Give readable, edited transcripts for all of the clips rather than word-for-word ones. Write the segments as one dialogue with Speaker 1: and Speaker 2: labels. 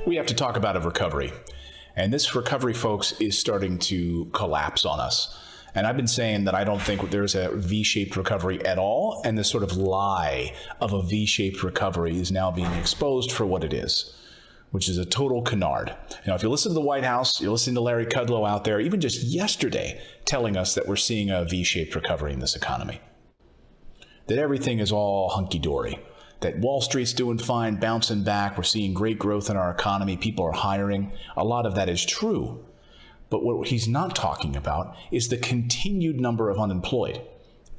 Speaker 1: We have to talk about a recovery. And this recovery, folks, is starting to collapse on us. And I've been saying that I don't think there's a V-shaped recovery at all. And this sort of lie of a V-shaped recovery is now being exposed for what it is, which is a total canard. If you listen to the White House, you listen to Larry Kudlow out there, even just yesterday, telling us that we're seeing a V-shaped recovery in this economy, that everything is all hunky-dory, that Wall Street's doing fine, bouncing back, we're seeing great growth in our economy, people are hiring. A lot of that is true. But what he's not talking about is the continued number of unemployed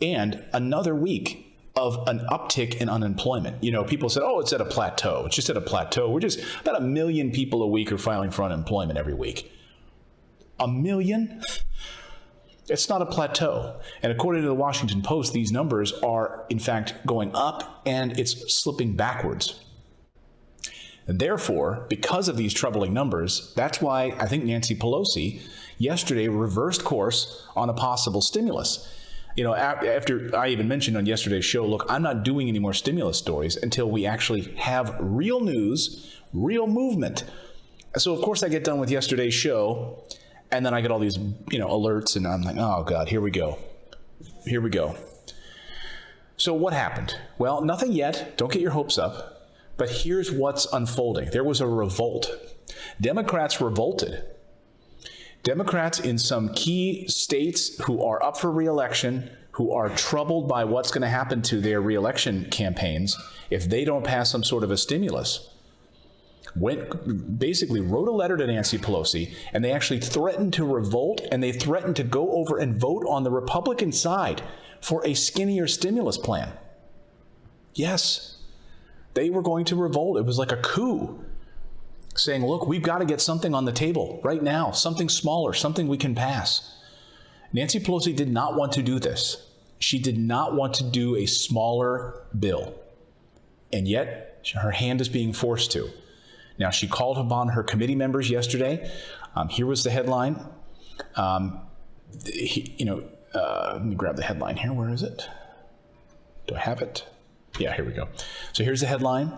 Speaker 1: and another week of an uptick in unemployment. People said, oh, it's at a plateau. It's just at a plateau. We're just about 1 million people a week are filing for unemployment every week. 1 million? It's not a plateau. And according to the Washington Post, these numbers are, in fact, going up and it's slipping backwards. And therefore, because of these troubling numbers, that's why I think Nancy Pelosi yesterday reversed course on a possible stimulus. After I even mentioned on yesterday's show, look, I'm not doing any more stimulus stories until we actually have real news, real movement. So, of course, I get done with yesterday's show, and then I get all these, alerts, and I'm like, oh, God, here we go. Here we go. So what happened? Well, nothing yet. Don't get your hopes up. But here's what's unfolding. There was a revolt. Democrats revolted. Democrats in some key states who are up for re-election, who are troubled by what's going to happen to their re-election campaigns if they don't pass some sort of a stimulus, basically wrote a letter to Nancy Pelosi, and they actually threatened to revolt, and they threatened to go over and vote on the Republican side for a skinnier stimulus plan. Yes. They were going to revolt. It was like a coup, saying, look, we've got to get something on the table right now, something smaller, something we can pass. Nancy Pelosi did not want to do this. She did not want to do a smaller bill. And yet, her hand is being forced to. Now, she called upon her committee members yesterday. Here was the headline. Let me grab the headline here. Where is it? Do I have it? Yeah, here we go. So here's the headline,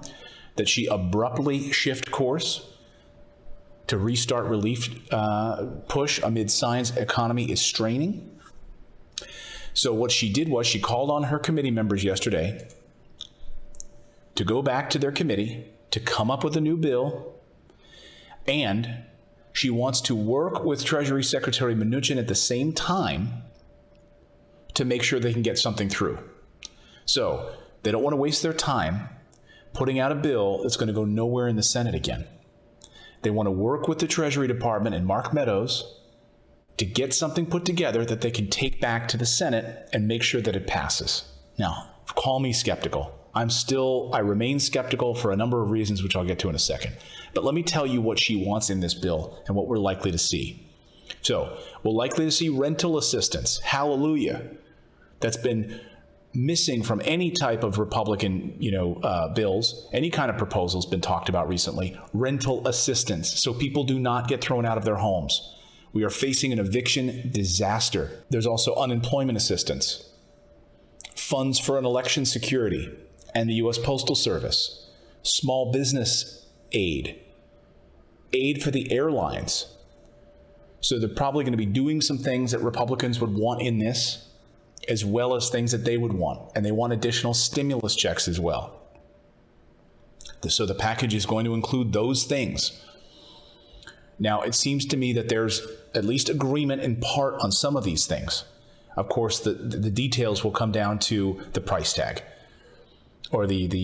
Speaker 1: that she abruptly shift course to restart relief push amid signs economy is straining. So what she did was she called on her committee members yesterday to go back to their committee to come up with a new bill, and she wants to work with Treasury Secretary Mnuchin at the same time to make sure they can get something through. So they don't want to waste their time putting out a bill that's going to go nowhere in the Senate again. They want to work with the Treasury Department and Mark Meadows to get something put together that they can take back to the Senate and make sure that it passes. Now, call me skeptical. I remain skeptical for a number of reasons, which I'll get to in a second. But let me tell you what she wants in this bill and what we're likely to see. So, we're likely to see rental assistance. Hallelujah. That's been missing from any type of Republican, bills. Any kind of proposal has been talked about recently. Rental assistance, so people do not get thrown out of their homes. We are facing an eviction disaster. There's also unemployment assistance, funds for an election security and the U.S. Postal Service, small business aid for the airlines. So they're probably going to be doing some things that Republicans would want in this, as well as things that they would want. And they want additional stimulus checks as well. So the package is going to include those things. Now, it seems to me that there's at least agreement in part on some of these things. Of course, the details will come down to the price tag, or the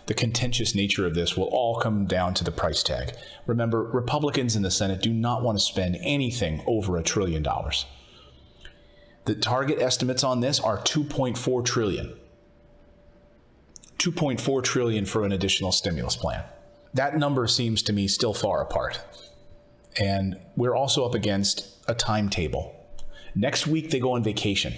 Speaker 1: contentious nature of this will all come down to the price tag. Remember, Republicans in the Senate do not want to spend anything over $1 trillion. The target estimates on this are $2.4 trillion. $2.4 trillion for an additional stimulus plan. That number seems to me still far apart. And we're also up against a timetable. Next week, they go on vacation.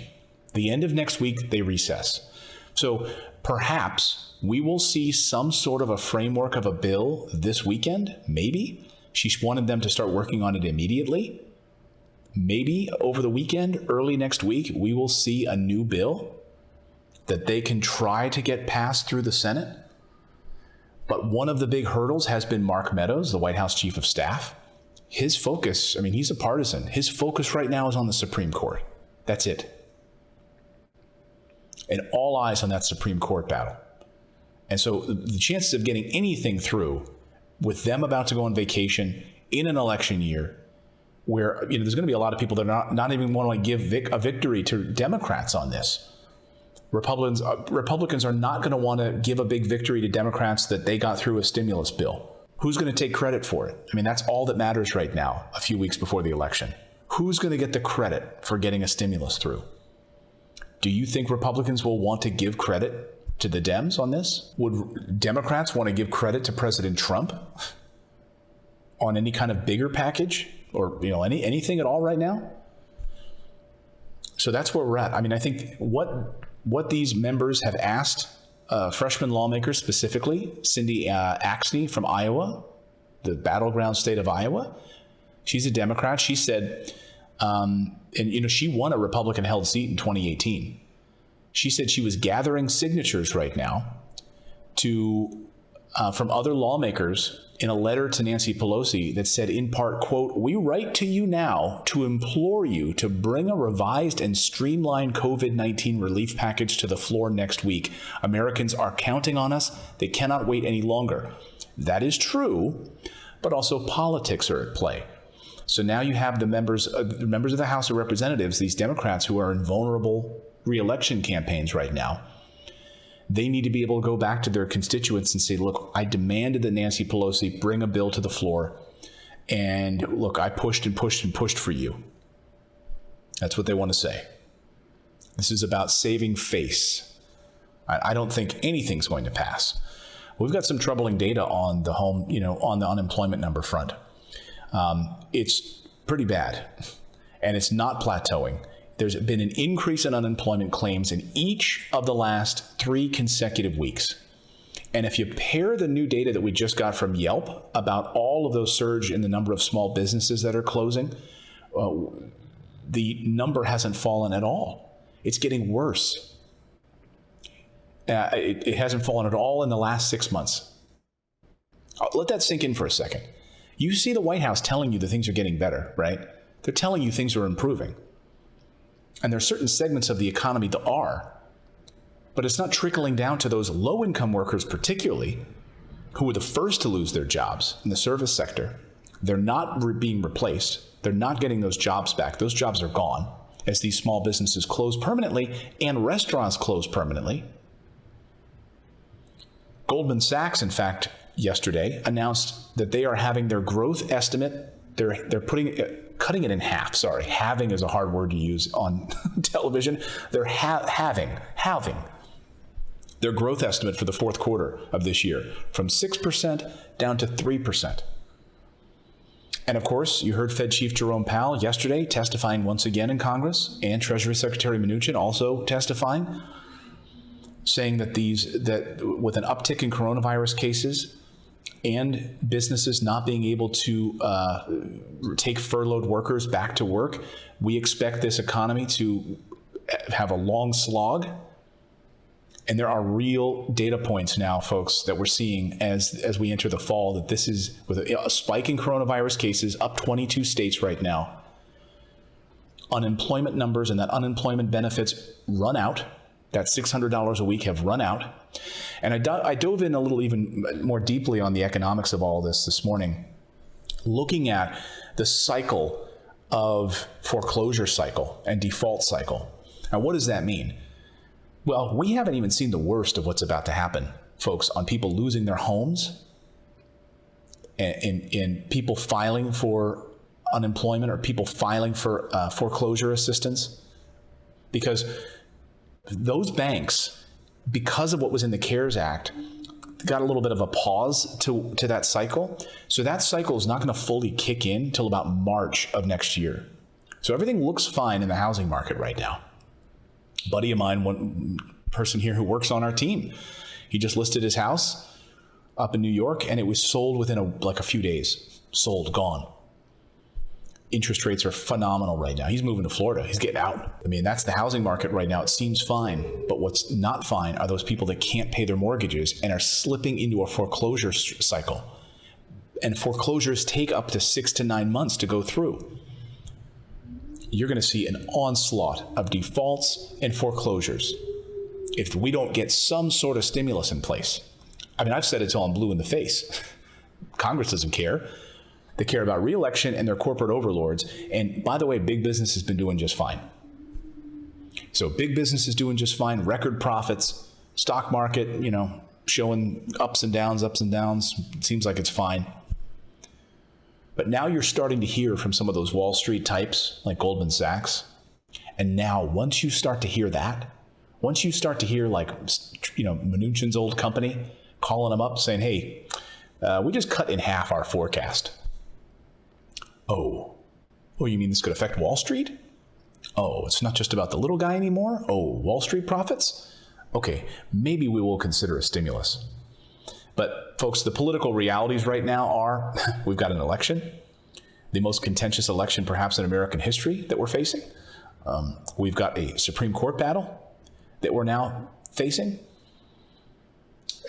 Speaker 1: The end of next week, they recess. So perhaps we will see some sort of a framework of a bill this weekend, maybe. She wanted them to start working on it immediately. Maybe over the weekend, early next week, we will see a new bill that they can try to get passed through the Senate. But one of the big hurdles has been Mark Meadows, the White House chief of staff. His focus, I mean, he's a partisan. His focus right now is on the Supreme Court. That's it. And all eyes on that Supreme Court battle. And so the chances of getting anything through with them about to go on vacation in an election year where there's going to be a lot of people that are not even want to give a victory to Democrats on this. Republicans are not going to want to give a big victory to Democrats that they got through a stimulus bill. Who's going to take credit for it? I mean, that's all that matters right now, a few weeks before the election. Who's going to get the credit for getting a stimulus through? Do you think Republicans will want to give credit to the Dems on this? Would Democrats want to give credit to President Trump on any kind of bigger package or anything at all right now? So that's where we're at. I mean, I think what these members have asked freshman lawmakers, specifically Cindy Axne from Iowa, the battleground state of Iowa, she's a Democrat. She said, she won a Republican-held seat in 2018. She said she was gathering signatures right now from other lawmakers in a letter to Nancy Pelosi that said, in part, quote, "We write to you now to implore you to bring a revised and streamlined COVID-19 relief package to the floor next week. Americans are counting on us. They cannot wait any longer." That is true, but also politics are at play. So now you have the members of the House of Representatives, these Democrats who are in vulnerable re-election campaigns right now. They need to be able to go back to their constituents and say, look, I demanded that Nancy Pelosi bring a bill to the floor. And look, I pushed and pushed and pushed for you. That's what they want to say. This is about saving face. I don't think anything's going to pass. We've got some troubling data on the on the unemployment number front. It's pretty bad, and it's not plateauing. There's been an increase in unemployment claims in each of the last 3 consecutive weeks. And if you pair the new data that we just got from Yelp about all of those surge in the number of small businesses that are closing, the number hasn't fallen at all. It's getting worse. It hasn't fallen at all in the last 6 months. Let that sink in for a second. You see the White House telling you that things are getting better, right? They're telling you things are improving. And there are certain segments of the economy that are, but it's not trickling down to those low-income workers particularly, who were the first to lose their jobs in the service sector. They're not being replaced. They're not getting those jobs back. Those jobs are gone as these small businesses close permanently and restaurants close permanently. Goldman Sachs, in fact, yesterday announced that they are having their growth estimate, they're cutting it in half. Sorry, halving is a hard word to use on television. They're halving their growth estimate for the fourth quarter of this year from 6% down to 3%. And of course, you heard Fed Chief Jerome Powell yesterday testifying once again in Congress, and Treasury Secretary Mnuchin also testifying, saying that with an uptick in coronavirus cases and businesses not being able to take furloughed workers back to work, we expect this economy to have a long slog. And there are real data points now, folks, that we're seeing as we enter the fall, that this is with a spike in coronavirus cases, up 22 states right now. Unemployment numbers and that unemployment benefits run out. That $600 a week have run out. And I dove in a little even more deeply on the economics of all this morning, looking at the cycle of foreclosure cycle and default cycle. Now, what does that mean? Well, we haven't even seen the worst of what's about to happen, folks, on people losing their homes and people filing for unemployment or people filing for foreclosure assistance. Because those banks, because of what was in the CARES Act, got a little bit of a pause to that cycle. So that cycle is not going to fully kick in until about March of next year. So everything looks fine in the housing market right now. A buddy of mine, one person here who works on our team, he just listed his house up in New York, and it was sold within a few days. Sold, gone. Interest rates are phenomenal right now. He's moving to Florida. He's getting out. I mean, that's the housing market right now. It seems fine, but what's not fine are those people that can't pay their mortgages and are slipping into a foreclosure cycle. And foreclosures take up to 6 to 9 months to go through. You're going to see an onslaught of defaults and foreclosures if we don't get some sort of stimulus in place. I mean, I've said it till I'm blue in the face. Congress doesn't care. They care about re-election and their corporate overlords. And by the way, big business has been doing just fine. So big business is doing just fine. Record profits, stock market, showing ups and downs. It seems like it's fine. But now you're starting to hear from some of those Wall Street types like Goldman Sachs. And now once you start to hear that, once you start to hear Mnuchin's old company calling them up saying, hey, we just cut in half our forecast. Oh, you mean this could affect Wall Street? Oh, it's not just about the little guy anymore? Oh, Wall Street profits? Okay, maybe we will consider a stimulus. But folks, the political realities right now are we've got an election, the most contentious election perhaps in American history that we're facing. We've got a Supreme Court battle that we're now facing.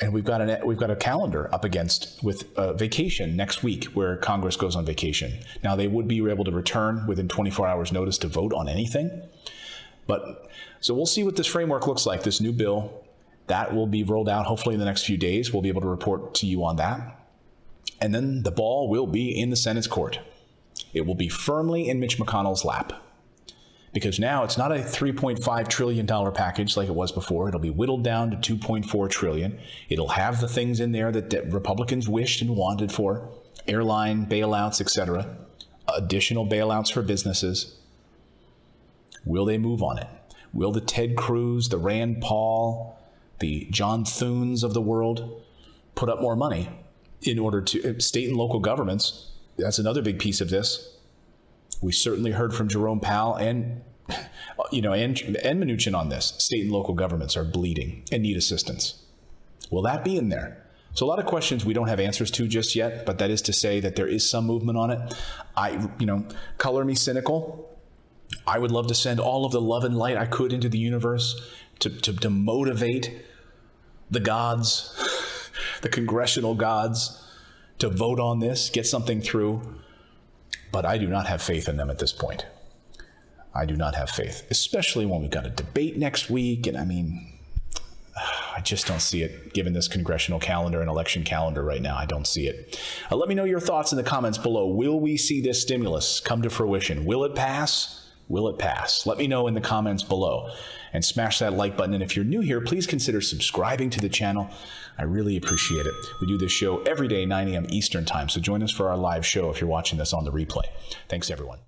Speaker 1: And we've got a calendar up against with vacation next week where Congress goes on vacation. Now, they would be able to return within 24 hours notice to vote on anything. So we'll see what this framework looks like, this new bill. That will be rolled out hopefully in the next few days. We'll be able to report to you on that. And then the ball will be in the Senate's court. It will be firmly in Mitch McConnell's lap. Because now it's not a $3.5 trillion package like it was before. It'll be whittled down to $2.4 trillion. It'll have the things in there that Republicans wished and wanted for, airline bailouts, etc., additional bailouts for businesses. Will they move on it? Will the Ted Cruz, the Rand Paul, the John Thunes of the world put up more money in order to state and local governments? That's another big piece of this. We certainly heard from Jerome Powell and Mnuchin on this. State and local governments are bleeding and need assistance. Will that be in there? So a lot of questions we don't have answers to just yet, but that is to say that there is some movement on it. Color me cynical. I would love to send all of the love and light I could into the universe to motivate the gods, the congressional gods, to vote on this, get something through. But I do not have faith in them at this point. I do not have faith, especially when we've got a debate next week. And I just don't see it given this congressional calendar and election calendar right now. I don't see it. Let me know your thoughts in the comments below. Will we see this stimulus come to fruition? Will it pass? Will it pass? Let me know in the comments below and smash that like button. And if you're new here, please consider subscribing to the channel. I really appreciate it. We do this show every day, 9 a.m. Eastern time. So join us for our live show if you're watching this on the replay. Thanks, everyone.